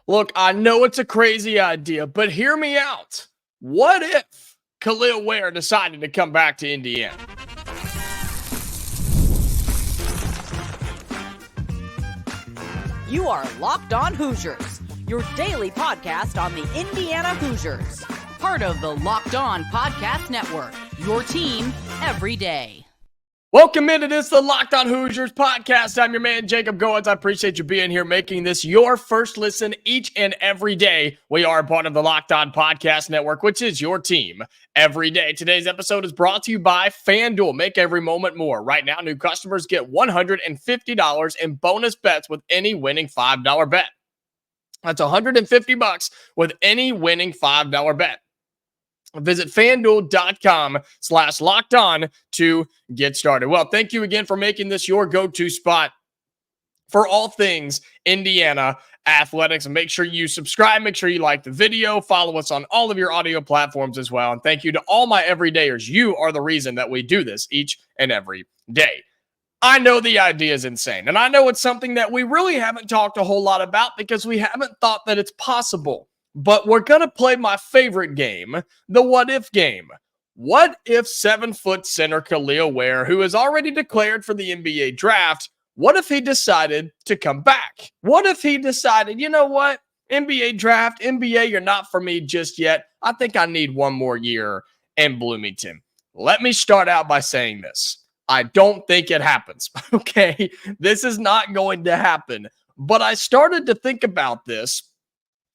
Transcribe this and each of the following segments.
Look, I know it's a crazy idea, but hear me out. What if Kel'el Ware decided to come back to Indiana? You are Locked On Hoosiers, your daily podcast on the Indiana Hoosiers. Part of the Locked On Podcast Network, your team every day. Welcome into this, the Locked On Hoosiers podcast. I'm your man, Jacob Goins. I appreciate you being here, making this your first listen each and every day. We are part of the Locked On Podcast Network, which is your team every day. Today's episode is brought to you by FanDuel. Make every moment more. Right now, new customers get $150 in bonus bets with any winning $5 bet. That's $150 with any winning $5 bet. Visit FanDuel.com/LockedOn to get started. Well, thank you again for making this your go-to spot for all things Indiana athletics. And make sure you subscribe. Make sure you like the video. Follow us on all of your audio platforms as well. And thank you to all my everydayers. You are the reason that we do this each and every day. I know the idea is insane. And I know it's something that we really haven't talked a whole lot about because we haven't thought that it's possible. But we're going to play my favorite game, the what-if game. What if 7-foot center Kel'el Ware, who is already declared for the NBA draft, what if he decided to come back? What if he decided, you know what, NBA draft, NBA, you're not for me just yet. I think I need one more year in Bloomington. Let me start out by saying this. I don't think it happens, okay? This is not going to happen. But I started to think about this,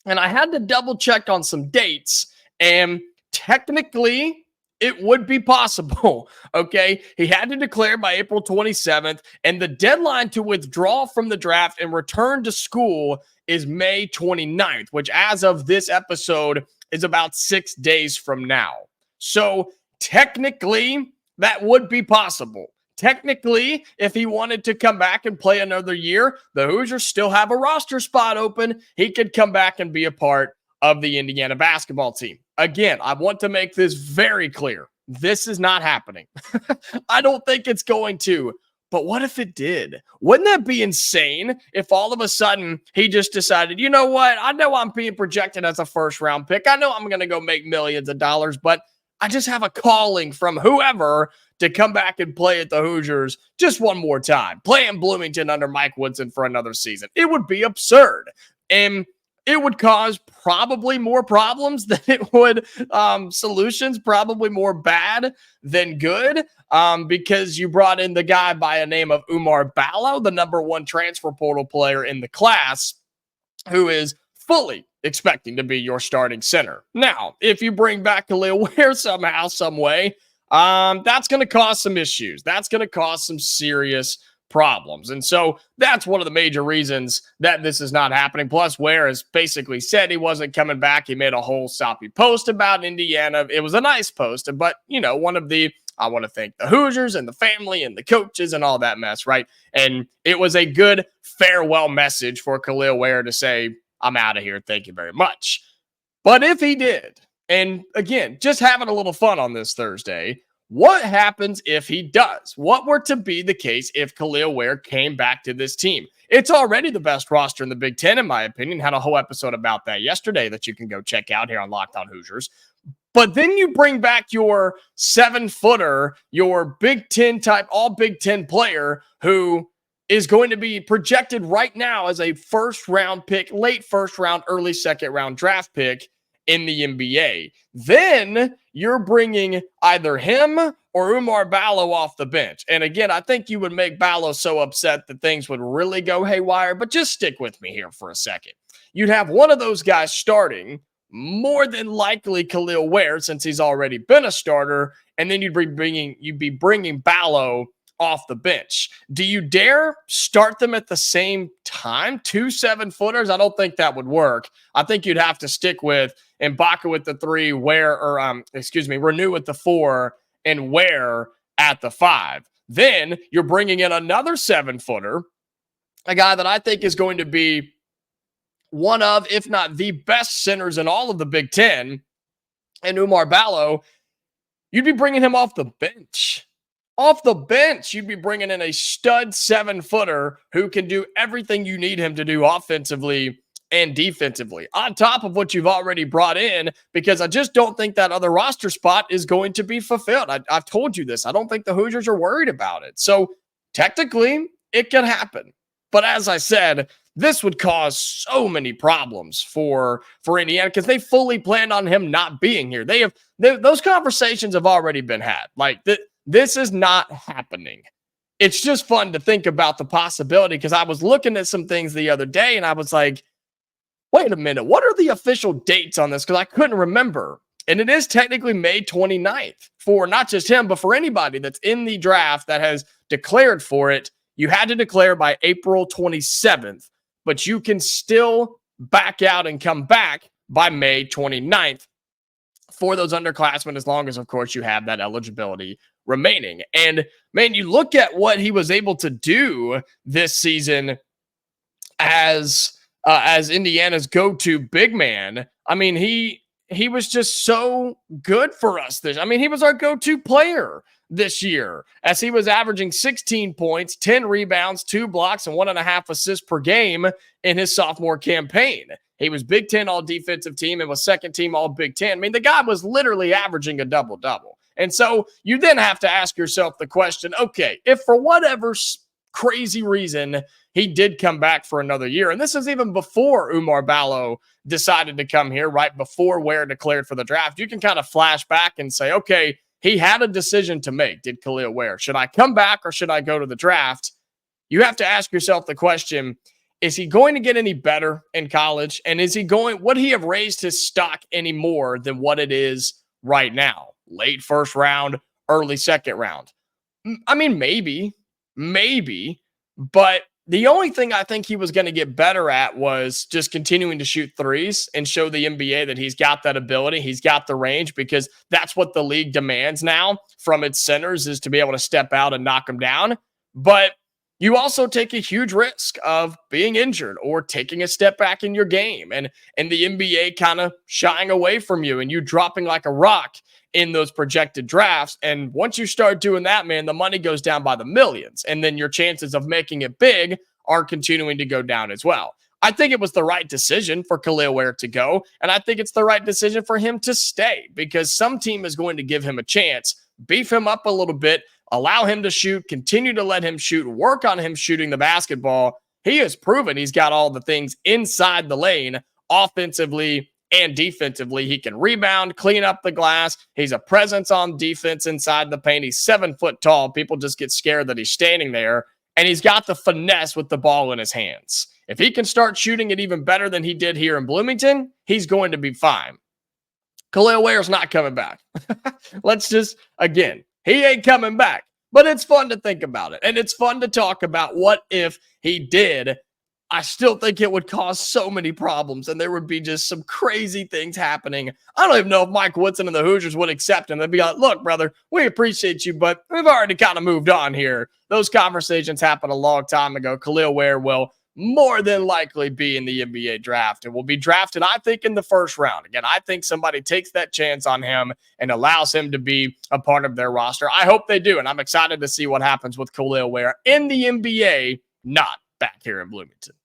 and I had to double check on some dates, and technically it would be possible, okay? He had to declare by April 27th, and the deadline to withdraw from the draft and return to school is May 29th, which as of this episode is about 6 days from now. So technically, that would be possible. Technically, if he wanted to come back and play another year, the Hoosiers still have a roster spot open. He could come back and be a part of the Indiana basketball team. Again, I want to make this very clear. This is not happening. I don't think it's going to. But what if it did? Wouldn't that be insane if all of a sudden he just decided, you know what? I know I'm being projected as a first-round pick. I know I'm going to go make millions of dollars, but I just have a calling from whoever to come back and play at the Hoosiers just one more time. Play in Bloomington under Mike Woodson for another season. It would be absurd. And it would cause probably more problems than it would solutions, probably more bad than good, because you brought in the guy by a name of Oumar Ballo, the #1 transfer portal player in the class, who is fully expecting to be your starting center. Now, if you bring back Kel'el Ware somehow, some way, that's going to cause some issues. That's going to cause some serious problems. And so that's one of the major reasons that this is not happening. Plus, Ware has basically said he wasn't coming back. He made a whole soppy post about Indiana. It was a nice post, but, you know, I want to thank the Hoosiers and the family and the coaches and all that mess, right? And it was a good farewell message for Kel'el Ware to say, I'm out of here. Thank you very much. But if he did, and again, just having a little fun on this Thursday, what happens if he does? What were to be the case if Kel'el Ware came back to this team? It's already the best roster in the Big Ten, in my opinion. Had a whole episode about that yesterday that you can go check out here on Locked On Hoosiers. But then you bring back your 7-footer, your Big Ten type, all Big Ten player who is going to be projected right now as a first-round pick, late first-round, early second-round draft pick in the NBA. Then you're bringing either him or Oumar Ballo off the bench. And again, I think you would make Ballo so upset that things would really go haywire, but just stick with me here for a second. You'd have one of those guys starting, more than likely Kel'el Ware, since he's already been a starter, and then you'd be bringing Ballo off the bench. Do you dare start them at the same time? 2 7-footers? I don't think that would work. I think you'd have to stick with Mgbako at the 3, Reneau at the 4, and Ware at the 5. Then you're bringing in another 7-footer, a guy that I think is going to be one of, if not the best centers in all of the Big Ten, and Oumar Ballo. You'd be bringing him off the bench. Off the bench, you'd be bringing in a stud 7-footer who can do everything you need him to do offensively and defensively, on top of what you've already brought in, because I just don't think that other roster spot is going to be fulfilled. I've told you this. I don't think the Hoosiers are worried about it. So technically, it can happen. But as I said, this would cause so many problems for Indiana because they fully planned on him not being here. Those conversations have already been had. Like, this is not happening. It's just fun to think about the possibility because I was looking at some things the other day and I was like, wait a minute, what are the official dates on this? Because I couldn't remember. And it is technically May 29th for not just him, but for anybody that's in the draft that has declared for it. You had to declare by April 27th, but you can still back out and come back by May 29th for those underclassmen, as long as, of course, you have that eligibility remaining. And man, you look at what he was able to do this season as Indiana's go-to big man. I mean, he was just so good for us. He was our go-to player this year, as he was averaging 16 points, 10 rebounds, 2 blocks, and 1.5 assists per game in his sophomore campaign. He was Big Ten all-defensive team and was second team all-Big Ten. I mean, the guy was literally averaging a double-double. And so you then have to ask yourself the question, okay, if for whatever crazy reason he did come back for another year, and this is even before Oumar Ballo decided to come here, right before Ware declared for the draft, you can kind of flash back and say, okay, he had a decision to make, did Kel'el Ware. Should I come back or should I go to the draft? You have to ask yourself the question, is he going to get any better in college? And would he have raised his stock any more than what it is right now? Late first round, early second round. I mean, maybe, but the only thing I think he was going to get better at was just continuing to shoot threes and show the NBA that he's got that ability. He's got the range, because that's what the league demands now from its centers, is to be able to step out and knock them down. But you also take a huge risk of being injured or taking a step back in your game and the NBA kind of shying away from you and you dropping like a rock in those projected drafts. And once you start doing that, man, the money goes down by the millions. And then your chances of making it big are continuing to go down as well. I think it was the right decision for Kel'el Ware to go. And I think it's the right decision for him to stay, because some team is going to give him a chance, beef him up a little bit, allow him to shoot, continue to let him shoot, work on him shooting the basketball. He has proven he's got all the things inside the lane, offensively and defensively. He can rebound, clean up the glass. He's a presence on defense inside the paint. He's 7 foot tall. People just get scared that he's standing there. And he's got the finesse with the ball in his hands. If he can start shooting it even better than he did here in Bloomington, he's going to be fine. Kel'el Ware's not coming back. He ain't coming back. But it's fun to think about it. And it's fun to talk about what if he did. I still think it would cause so many problems, and there would be just some crazy things happening. I don't even know if Mike Woodson and the Hoosiers would accept him. They'd be like, look, brother, we appreciate you, but we've already kind of moved on here. Those conversations happened a long time ago. Kel'el Ware will more than likely be in the NBA draft and will be drafted, I think, in the first round. Again, I think somebody takes that chance on him and allows him to be a part of their roster. I hope they do, and I'm excited to see what happens with Kel'el Ware in the NBA, not back here in Bloomington.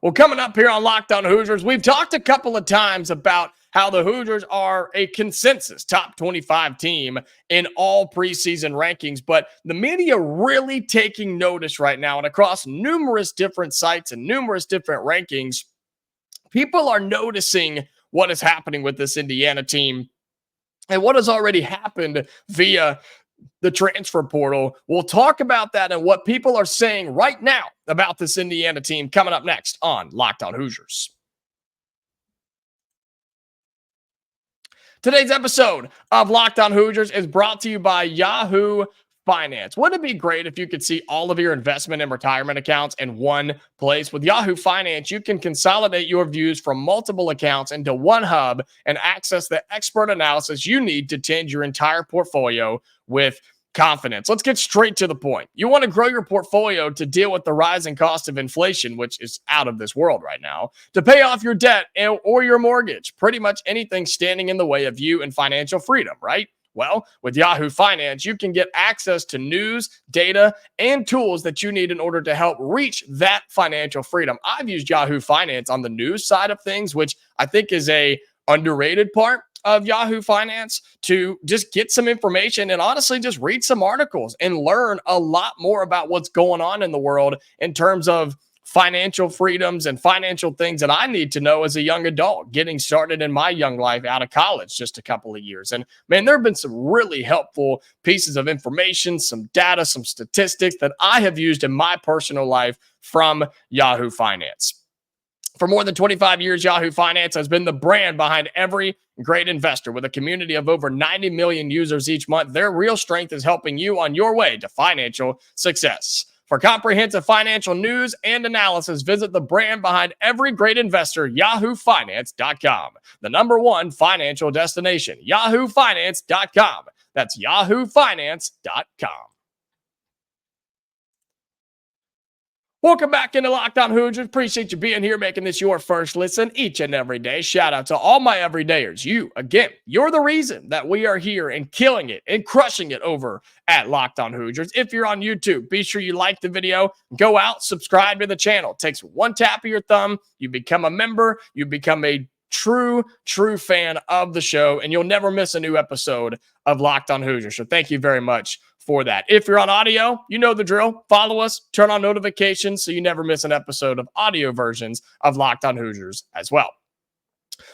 Well, coming up here on Locked On Hoosiers, we've talked a couple of times about how the Hoosiers are a consensus top 25 team in all preseason rankings, but the media really taking notice right now, and across numerous different sites and numerous different rankings, people are noticing what is happening with this Indiana team and what has already happened via the transfer portal. We'll talk about that and what people are saying right now about this Indiana team coming up next on Locked On Hoosiers. Today's episode of Locked On Hoosiers is brought to you by Yahoo Finance. Wouldn't it be great if you could see all of your investment and retirement accounts in one place? With Yahoo Finance, you can consolidate your views from multiple accounts into one hub and access the expert analysis you need to tend your entire portfolio with confidence. Let's get straight to the point. You want to grow your portfolio to deal with the rising cost of inflation, which is out of this world right now, to pay off your debt or your mortgage, pretty much anything standing in the way of you and financial freedom, right? Well, with Yahoo Finance, you can get access to news, data, and tools that you need in order to help reach that financial freedom. I've used Yahoo Finance on the news side of things, which I think is a underrated part of Yahoo Finance, to just get some information and honestly just read some articles and learn a lot more about what's going on in the world in terms of financial freedoms and financial things that I need to know as a young adult, getting started in my young life out of college just a couple of years. And man, there have been some really helpful pieces of information, some data, some statistics that I have used in my personal life from Yahoo Finance. For more than 25 years, Yahoo Finance has been the brand behind every great investor. With a community of over 90 million users each month, their real strength is helping you on your way to financial success. For comprehensive financial news and analysis, visit the brand behind every great investor, yahoofinance.com. The #1 financial destination, yahoofinance.com. That's yahoofinance.com. Welcome back into Locked On Hoosiers. Appreciate you being here, making this your first listen each and every day. Shout out to all my everydayers. You, again, you're the reason that we are here and killing it and crushing it over at Locked On Hoosiers. If you're on YouTube, be sure you like the video. Go out, subscribe to the channel. It takes one tap of your thumb. You become a member. You become a true fan of the show, and you'll never miss a new episode of Locked On Hoosiers. So thank you very much for that. If you're on audio, you know the drill. Follow us, turn on notifications so you never miss an episode of audio versions of Locked On Hoosiers as well.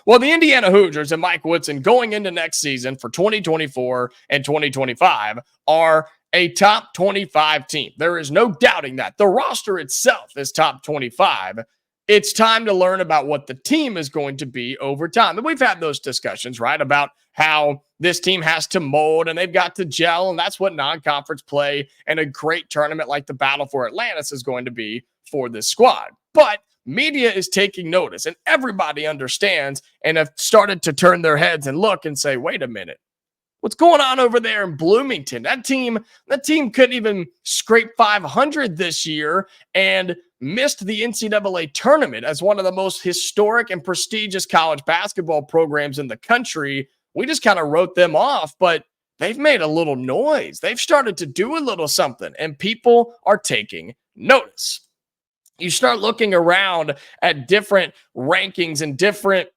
Well, the Indiana Hoosiers and Mike Woodson going into next season for 2024 and 2025 are a top 25 team. There is no doubting that. The roster itself is top 25. It's time to learn about what the team is going to be over time. And we've had those discussions, right, about how this team has to mold and they've got to gel, and that's what non-conference play and a great tournament like the Battle for Atlantis is going to be for this squad. But media is taking notice, and everybody understands and have started to turn their heads and look and say, wait a minute, what's going on over there in Bloomington? That team couldn't even scrape 500 this year and missed the NCAA tournament as one of the most historic and prestigious college basketball programs in the country. We just kind of wrote them off, but they've made a little noise. They've started to do a little something, and people are taking notice. You start looking around at different rankings and different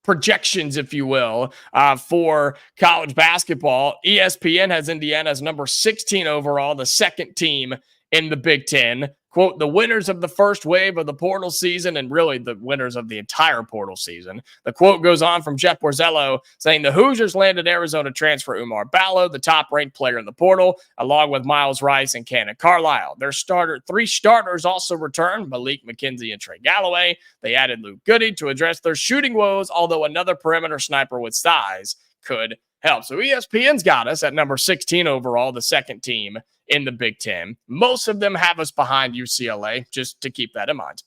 projections, if you will, for college basketball. ESPN has Indiana as number 16 overall, the second team in the Big Ten. Quote, the winners of the first wave of the portal season, and really the winners of the entire portal season. The quote goes on from Jeff Borzello saying the Hoosiers landed Arizona transfer Oumar Ballo, the top-ranked player in the portal, along with Miles Rice and Cannon Carlisle. Their three starters also returned, Malik, Mackenzie, and Trey Galloway. They added Luke Goody to address their shooting woes, although another perimeter sniper with size could help. So ESPN's got us at number 16 overall, the second team in the Big Ten. Most of them have us behind UCLA, just to keep that in mind.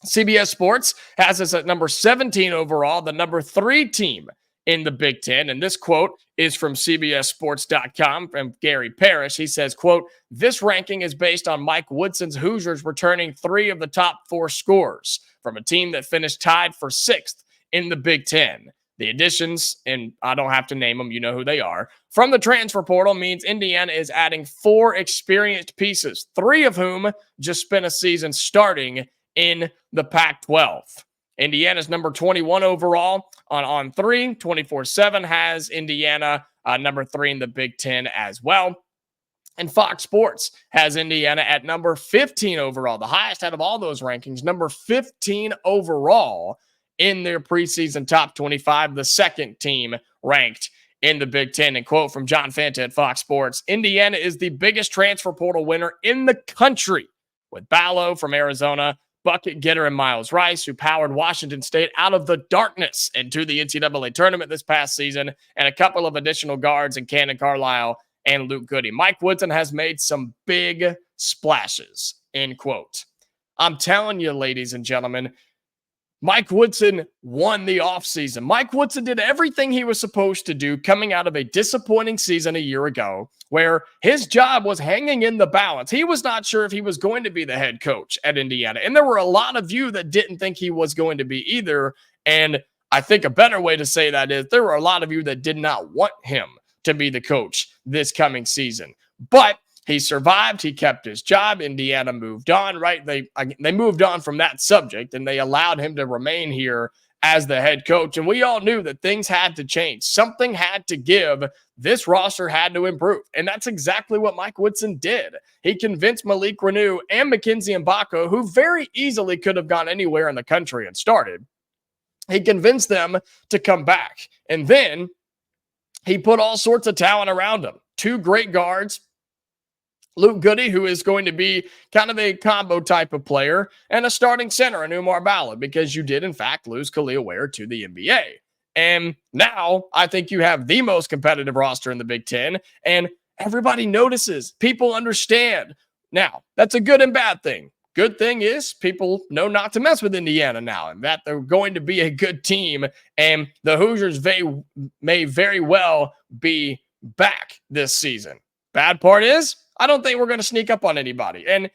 CBS Sports has us at number 17 overall, the number 3 team in the Big Ten. And this quote is from CBSSports.com from Gary Parrish. He says, quote, this ranking is based on Mike Woodson's Hoosiers returning 3 of the top 4 scorers from a team that finished tied for 6th in the Big Ten. The additions, and I don't have to name them, you know who they are, from the transfer portal means Indiana is adding 4 experienced pieces, 3 of whom just spent a season starting in the Pac-12. Indiana's number 21 overall on 3. 24/7 has Indiana number 3 in the Big Ten as well. And Fox Sports has Indiana at number 15 overall, the highest out of all those rankings, number 15 overall in their preseason top 25, the second team ranked in the Big Ten. And quote from John Fanta at Fox Sports, Indiana is the biggest transfer portal winner in the country, with Ballo from Arizona, bucket getter and Miles Rice, who powered Washington State out of the darkness into the NCAA tournament this past season, and a couple of additional guards in Cannon Carlisle and Luke Goody. Mike Woodson has made some big splashes, end quote. I'm telling you, ladies and gentlemen, Mike Woodson won the offseason. Mike Woodson did everything he was supposed to do coming out of a disappointing season a year ago where his job was hanging in the balance. He was not sure if he was going to be the head coach at Indiana. And there were a lot of you that didn't think he was going to be either. And I think a better way to say that is there were a lot of you that did not want him to be the coach this coming season. But he survived. He kept his job. Indiana moved on, right? They moved on from that subject, and they allowed him to remain here as the head coach. And we all knew that things had to change. Something had to give. This roster had to improve. And that's exactly what Mike Woodson did. He convinced Malik, Reneau, and Mackenzie Mgbako, who very easily could have gone anywhere in the country and started. He convinced them to come back. And then he put all sorts of talent around him. 2 great guards, Luke Goody, who is going to be kind of a combo type of player, and a starting center in Oumar Ballo, because you did, in fact, lose Kel'el Ware to the NBA. And now I think you have the most competitive roster in the Big Ten, and everybody notices. People understand. Now, that's a good and bad thing. Good thing is people know not to mess with Indiana now, and that they're going to be a good team, and the Hoosiers may very well be back this season. Bad part is, I don't think we're going to sneak up on anybody, and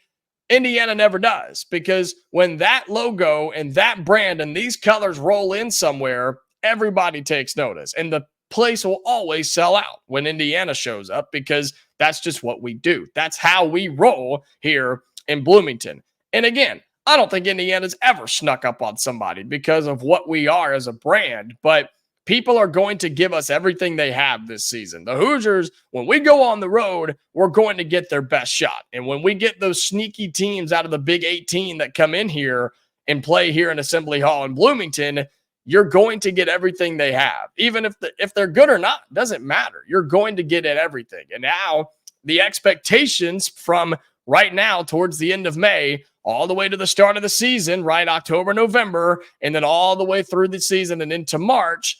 Indiana never does, because when that logo and that brand and these colors roll in somewhere, everybody takes notice, and the place will always sell out when Indiana shows up, because that's just what we do. That's how we roll here in Bloomington. And again, I don't think Indiana's ever snuck up on somebody because of what we are as a brand, but people are going to give us everything they have this season. The Hoosiers, when we go on the road, we're going to get their best shot. And when we get those sneaky teams out of the Big 18 that come in here and play here in Assembly Hall in Bloomington, you're going to get everything they have. Even if they're good or not, doesn't matter. You're going to get at everything. And now the expectations from right now towards the end of May all the way to the start of the season, right, October, November, and then all the way through the season and into March,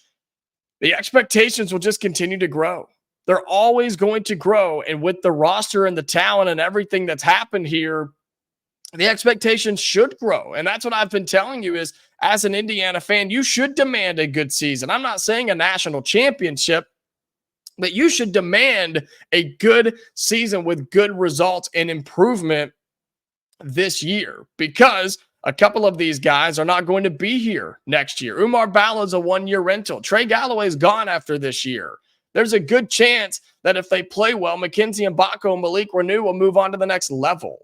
the expectations will just continue to grow. They're always going to grow. And with the roster and the talent and everything that's happened here, the expectations should grow. And that's what I've been telling you is, as an Indiana fan, you should demand a good season. I'm not saying a national championship, but you should demand a good season with good results and improvement this year, because a couple of these guys are not going to be here next year. Oumar Ballo is a 1-year rental. Trey Galloway's gone after this year. There's a good chance that if they play well, Mackenzie Mgbako and Malik Reneau will move on to the next level.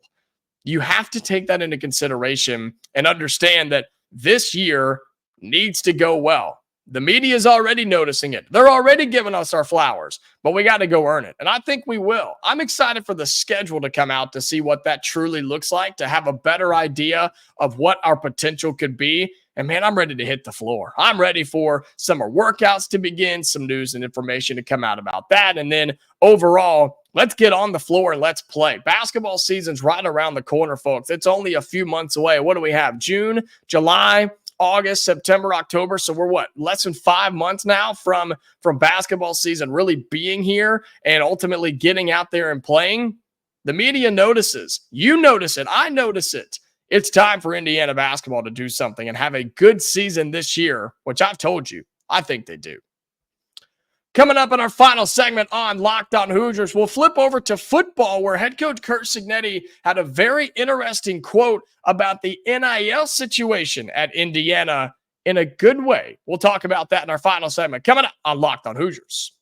You have to take that into consideration and understand that this year needs to go well. The media is already noticing it. They're already giving us our flowers, but we got to go earn it. And I think we will. I'm excited for the schedule to come out to see what that truly looks like, to have a better idea of what our potential could be. And man, I'm ready to hit the floor. I'm ready for summer workouts to begin, some news and information to come out about that. And then overall, let's get on the floor and let's play. Basketball season's right around the corner, folks. It's only a few months away. What do we have? June, July, August, September, October. So we're less than 5 months now from basketball season really being here and ultimately getting out there and playing. The media notices. You notice it. I notice it. It's time for Indiana basketball to do something and have a good season this year, which I've told you, I think they do. Coming up in our final segment on Locked On Hoosiers, we'll flip over to football, where head coach Curt Cignetti had a very interesting quote about the NIL situation at Indiana in a good way. We'll talk about that in our final segment coming up on Locked On Hoosiers.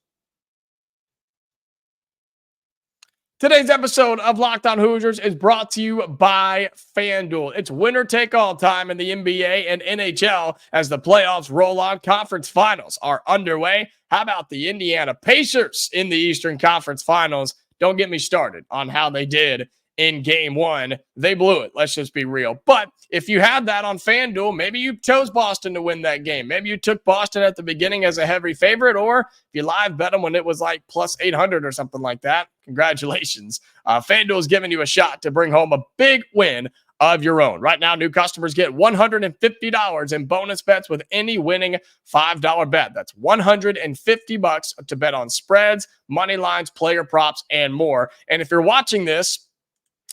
Today's episode of Locked On Hoosiers is brought to you by FanDuel. It's winner-take-all time in the NBA and NHL as the playoffs roll on. Conference finals are underway. How about the Indiana Pacers in the Eastern Conference Finals? Don't get me started on how they did in Game 1. They blew it. Let's just be real. But if you had that on FanDuel, maybe you chose Boston to win that game. Maybe you took Boston at the beginning as a heavy favorite, or if you live bet them when it was like plus 800 or something like that, congratulations. FanDuel is giving you a shot to bring home a big win of your own. Right now, new customers get $150 in bonus bets with any winning $5 bet. That's $150 to bet on spreads, money lines, player props, and more. And if you're watching this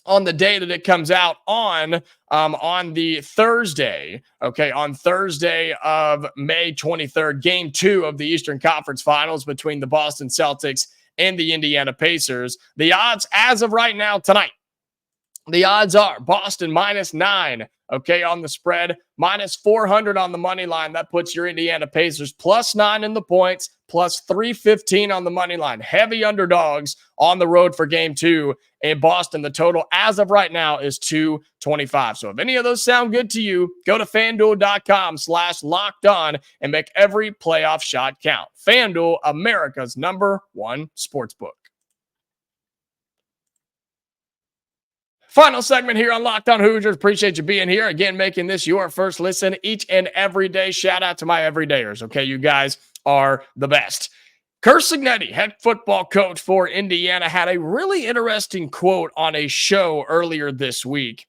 on the day that it comes out on the Thursday, on Thursday of May 23rd, Game 2 of the Eastern Conference Finals between the Boston Celtics and the Indiana Pacers, the odds as of right now tonight, the odds are Boston -9, Okay, on the spread, minus 400 on the money line. That puts your Indiana Pacers +9 in the points, plus 315 on the money line. Heavy underdogs on the road for game 2 in Boston. The total as of right now is 225. So if any of those sound good to you, go to FanDuel.com/lockedon and make every playoff shot count. FanDuel, America's #1 sportsbook. Final segment here on Locked On Hoosiers. Appreciate you being here. Again, making this your first listen each and every day. Shout out to my everydayers. Okay, you guys are the best. Curt Cignetti, head football coach for Indiana, had a really interesting quote on a show earlier this week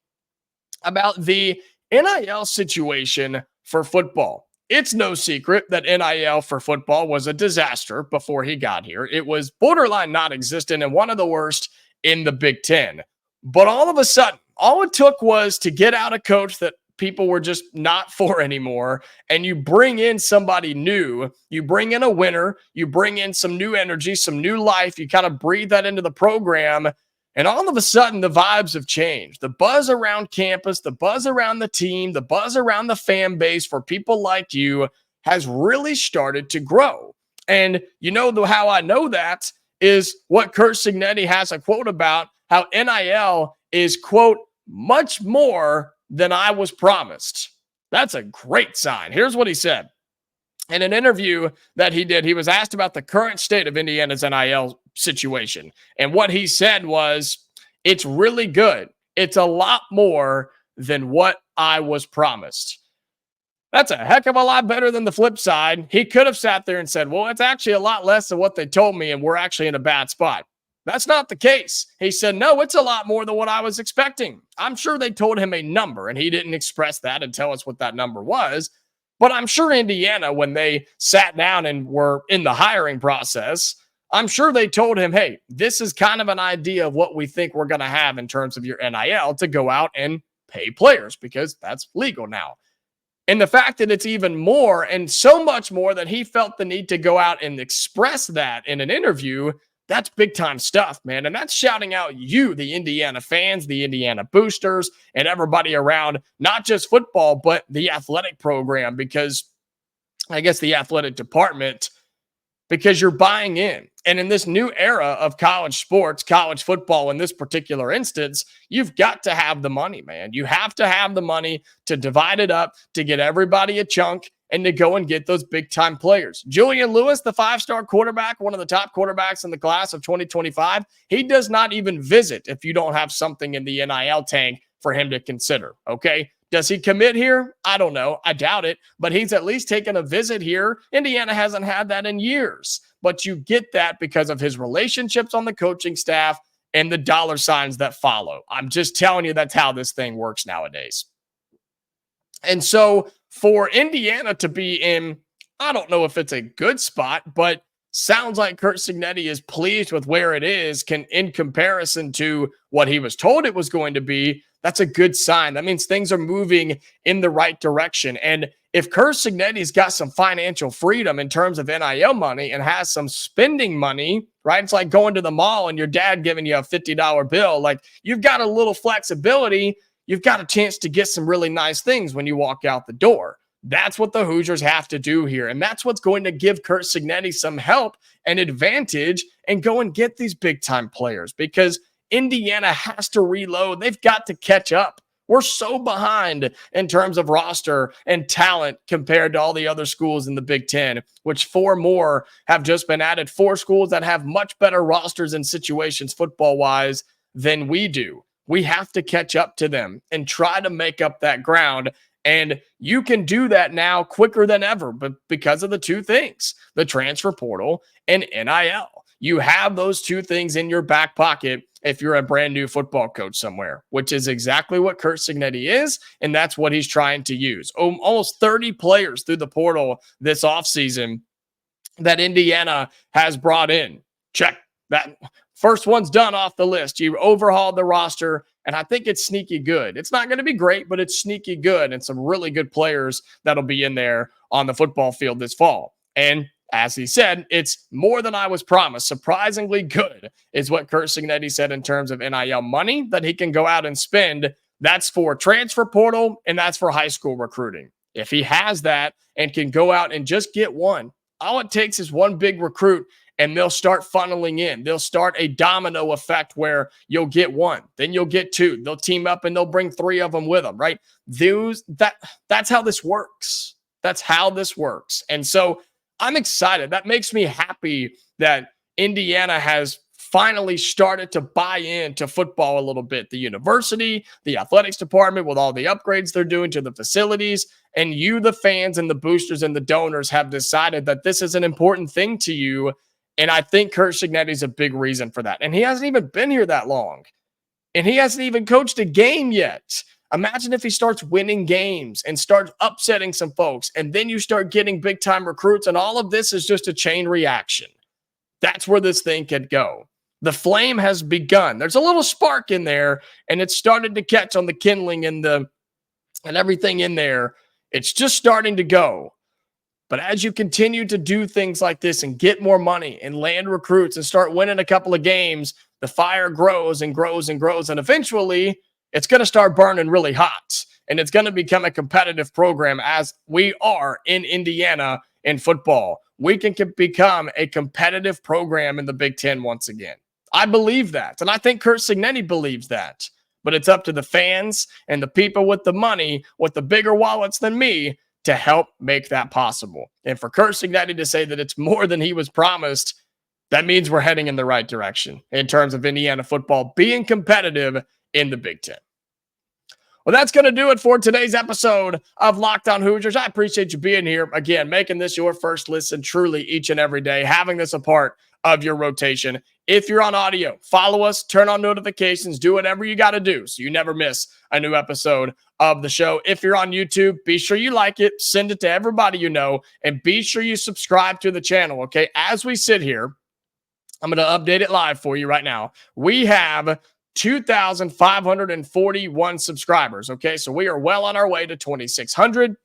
about the NIL situation for football. It's no secret that NIL for football was a disaster before he got here. It was borderline non-existent and one of the worst in the Big Ten. But all of a sudden, all it took was to get out a coach that people were just not for anymore, and you bring in somebody new, you bring in a winner, you bring in some new energy, some new life, you kind of breathe that into the program, and all of a sudden, the vibes have changed. The buzz around campus, the buzz around the team, the buzz around the fan base for people like you has really started to grow. And you know how I know that is what Curt Cignetti has a quote about, how NIL is, quote, much more than I was promised. That's a great sign. Here's what he said. In an interview that he did, he was asked about the current state of Indiana's NIL situation. And what he said was, it's really good. It's a lot more than what I was promised. That's a heck of a lot better than the flip side. He could have sat there and said, well, it's actually a lot less than what they told me, and we're actually in a bad spot. That's not the case. He said, no, it's a lot more than what I was expecting. I'm sure they told him a number, and he didn't express that and tell us what that number was. But I'm sure Indiana, when they sat down and were in the hiring process, I'm sure they told him, hey, this is kind of an idea of what we think we're going to have in terms of your NIL to go out and pay players, because that's legal now. And the fact that it's even more and so much more that he felt the need to go out and express that in an interview, that's big time stuff, man. And that's shouting out you, the Indiana fans, the Indiana boosters, and everybody around, not just football, but the athletic program, because I guess the athletic department, because you're buying in. And in this new era of college sports, college football in this particular instance, you've got to have the money, man. You have to have the money to divide it up, to get everybody a chunk, and to go and get those big-time players. Julian Lewis, the 5-star quarterback, one of the top quarterbacks in the class of 2025, he does not even visit if you don't have something in the NIL tank for him to consider, okay? Does he commit here? I don't know. I doubt it, but he's at least taken a visit here. Indiana hasn't had that in years, but you get that because of his relationships on the coaching staff and the dollar signs that follow. I'm just telling you, that's how this thing works nowadays. And so for Indiana to be in, I don't know if it's a good spot, but sounds like Curt Cignetti is pleased with where it is in comparison to what he was told it was going to be. That's a good sign. That means things are moving in the right direction. And if Curt Cignetti's got some financial freedom in terms of NIL money and has some spending money, right? It's like going to the mall and your dad giving you a $50 bill. Like, you've got a little flexibility. You've got a chance to get some really nice things when you walk out the door. That's what the Hoosiers have to do here. And that's what's going to give Curt Cignetti some help and advantage and go and get these big-time players, because Indiana has to reload. They've got to catch up. We're so behind in terms of roster and talent compared to all the other schools in the Big Ten, which 4 more have just been added. 4 schools that have much better rosters and situations football-wise than we do. We have to catch up to them and try to make up that ground. And you can do that now quicker than ever, but because of the 2 things, the transfer portal and NIL. You have those 2 things in your back pocket if you're a brand new football coach somewhere, which is exactly what Curt Cignetti is, and that's what he's trying to use. Almost 30 players through the portal this offseason that Indiana has brought in. Check that. First one's done off the list. You overhauled the roster, and I think it's sneaky good. It's not going to be great, but it's sneaky good, and some really good players that'll be in there on the football field this fall. And as he said, it's more than I was promised. Surprisingly good is what Curt Cignetti said in terms of NIL money that he can go out and spend That's for transfer portal, and that's for high school recruiting. If he has that and can go out and just get one, all it takes is one big recruit, and they'll start funneling in. They'll start a domino effect where you'll get one, then you'll get two. They'll team up and they'll bring three of them with them, right? That's how this works. That's how this works. And so I'm excited. That makes me happy that Indiana has finally started to buy into football a little bit. The university, the athletics department, with all the upgrades they're doing to the facilities, and you, the fans and the boosters and the donors, have decided that this is an important thing to you. And I think Curt Cignetti is a big reason for that. And he hasn't even been here that long. And he hasn't even coached a game yet. Imagine if he starts winning games and starts upsetting some folks, and then you start getting big-time recruits, and all of this is just a chain reaction. That's where this thing could go. The flame has begun. There's a little spark in there, and it's started to catch on the kindling and everything in there. It's just starting to go. But as you continue to do things like this and get more money and land recruits and start winning a couple of games, the fire grows and grows and grows, and eventually it's going to start burning really hot, and it's going to become a competitive program, as we are in Indiana in football. We can become a competitive program in the Big Ten once again. I believe that, and I think Curt Cignetti believes that. But it's up to the fans and the people with the money, with the bigger wallets than me, to help make that possible. And for Curt Cignetti to say that it's more than he was promised, that means we're heading in the right direction in terms of Indiana football being competitive in the Big Ten. Well, that's going to do it for today's episode of Locked On Hoosiers. I appreciate you being here. Again, making this your first listen truly each and every day, having this a part of your rotation. If you're on audio, follow us, turn on notifications, do whatever you got to do so you never miss a new episode of the show. If you're on YouTube, be sure you like it, send it to everybody you know, and be sure you subscribe to the channel, okay? As we sit here, I'm going to update it live for you right now. We have 2,541 subscribers, okay? So we are well on our way to 2,600.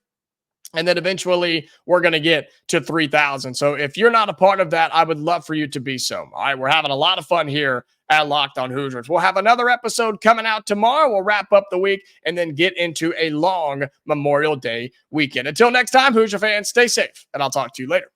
And then eventually we're going to get to 3,000. So if you're not a part of that, I would love for you to be so. All right, we're having a lot of fun here at Locked On Hoosiers. We'll have another episode coming out tomorrow. We'll wrap up the week and then get into a long Memorial Day weekend. Until next time, Hoosier fans, stay safe, and I'll talk to you later.